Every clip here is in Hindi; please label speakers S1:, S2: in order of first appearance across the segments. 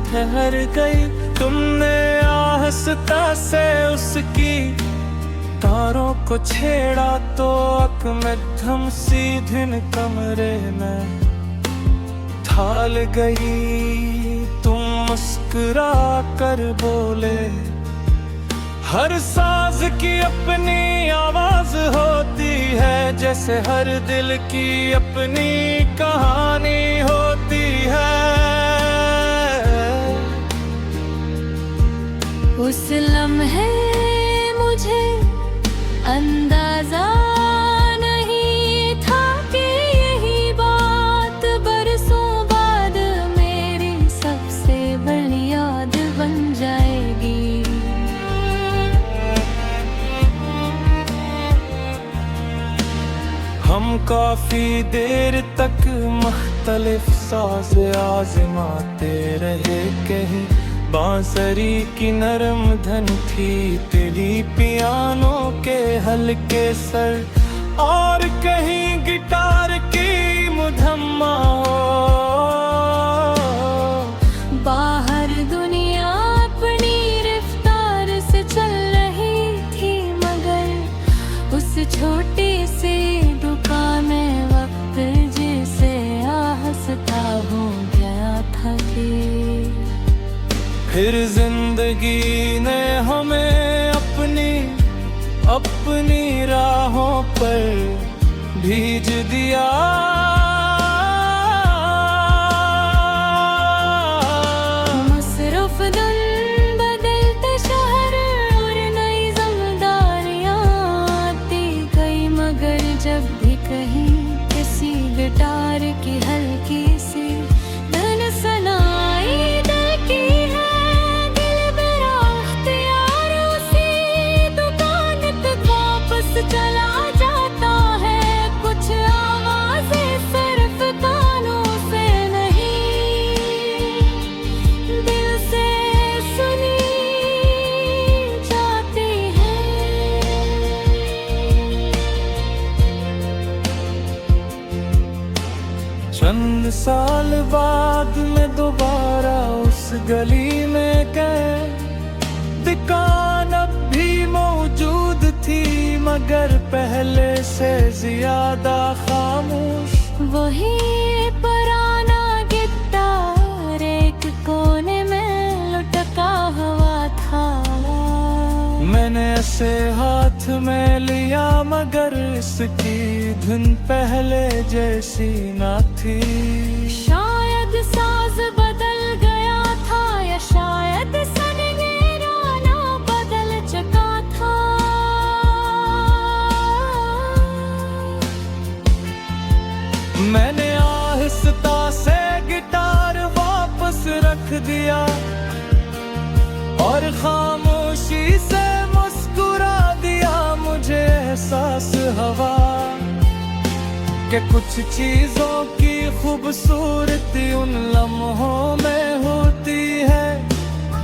S1: ठहर गई। तुमने आहिस्ता से उसकी तारों को छेड़ा तो अक में धम सीधे कमरे में ढाल गई। तुम मुस्कुरा कर बोले, हर साज की अपनी आवाज होती है, जैसे हर दिल की अपनी कहानी होती है।
S2: उस लम्हे मुझे अंदाजा नहीं था कि यही बात बरसों बाद मेरी सबसे बड़ी याद बन जाएगी।
S1: हम काफी देर तक मुख्तलिफ साज आजमाते रहे। कहीं बांसुरी की नरम धन थी, तेरी पियानो के हल्के सर, और कहीं गिटार की मुधम्मा हो।
S2: बाहर दुनिया अपनी रफ्तार से चल रही थी, मगर उस छोटी सी दुकान में वक्त जिसे आहस्ता हो गया था कि
S1: फिर जिंदगी ने हमें अपनी राहों पर भेज दिया।
S2: मसरूफ दिन बदलते शहर और नई जिम्मेदारियां आती गई, मगर जब भी कहीं किसी गिटार की हल्की सी धुन सुनाई देती है, चला जाता है। कुछ आवाज़ें सिर्फ कानों से नहीं, दिल से सुनी जाती हैं।
S1: चंद साल बाद में दोबारा उस गली में गए। दुकान अब भी मौजूद थी, मगर पहले से ज्यादा खामोश।
S2: वही पुराना गिटार एक कोने में लुटका हुआ था।
S1: मैंने ऐसे हाथ में लिया, मगर इसकी धुन पहले जैसी ना थी।
S2: शायद साज बदल गया था, या शायद
S1: मैंने आहिस्ता से गिटार वापस रख दिया और खामोशी से मुस्कुरा दिया। मुझे एहसास हुआ कि कुछ चीजों की खूबसूरती उन लम्हों में होती है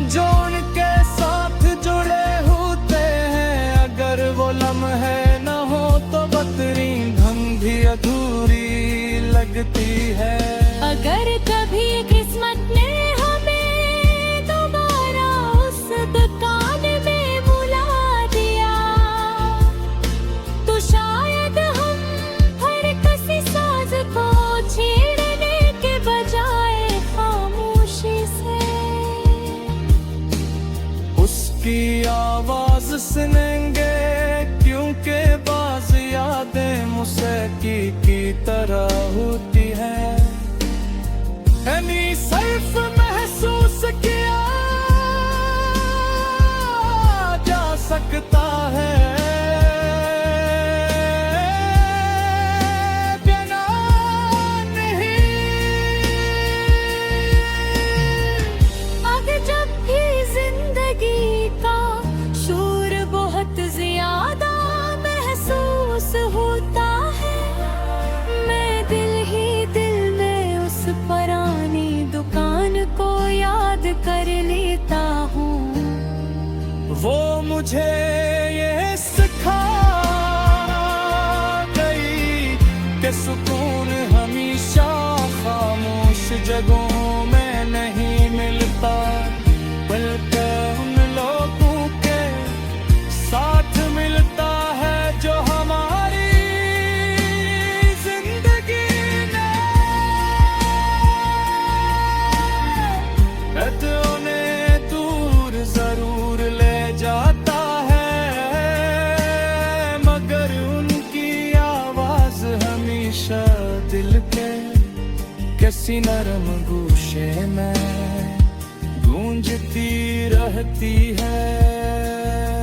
S1: जो उनके साथ जुड़े होते हैं। अगर वो लम्हे न हो तो बदतरीन धुन भी अधूरी लगती है।
S2: अगर कभी किस्मत ने हमें दोबारा उस दुकान में बुला दिया, तो शायद हम हर किसी साज को छेड़ने के बजाय खामोशी से
S1: उसकी आवाज सुनेंगे, क्योंकि बाज़ यादें मौसीकी की तरह होती है। यानी सिर्फ महसूस किया जा सकता है, बिना नहीं।
S2: आगे जब भी जिंदगी का शोर बहुत ज्यादा महसूस होता है, मैं दिल ही दिल में उस पुरानी दुकान को याद कर लेता हूँ।
S1: वो मुझे ये सिखा गई कि सुकून हमेशा खामोश जगहों में नहीं मिलता। के किसी नरम गूशे में गूंजती रहती है।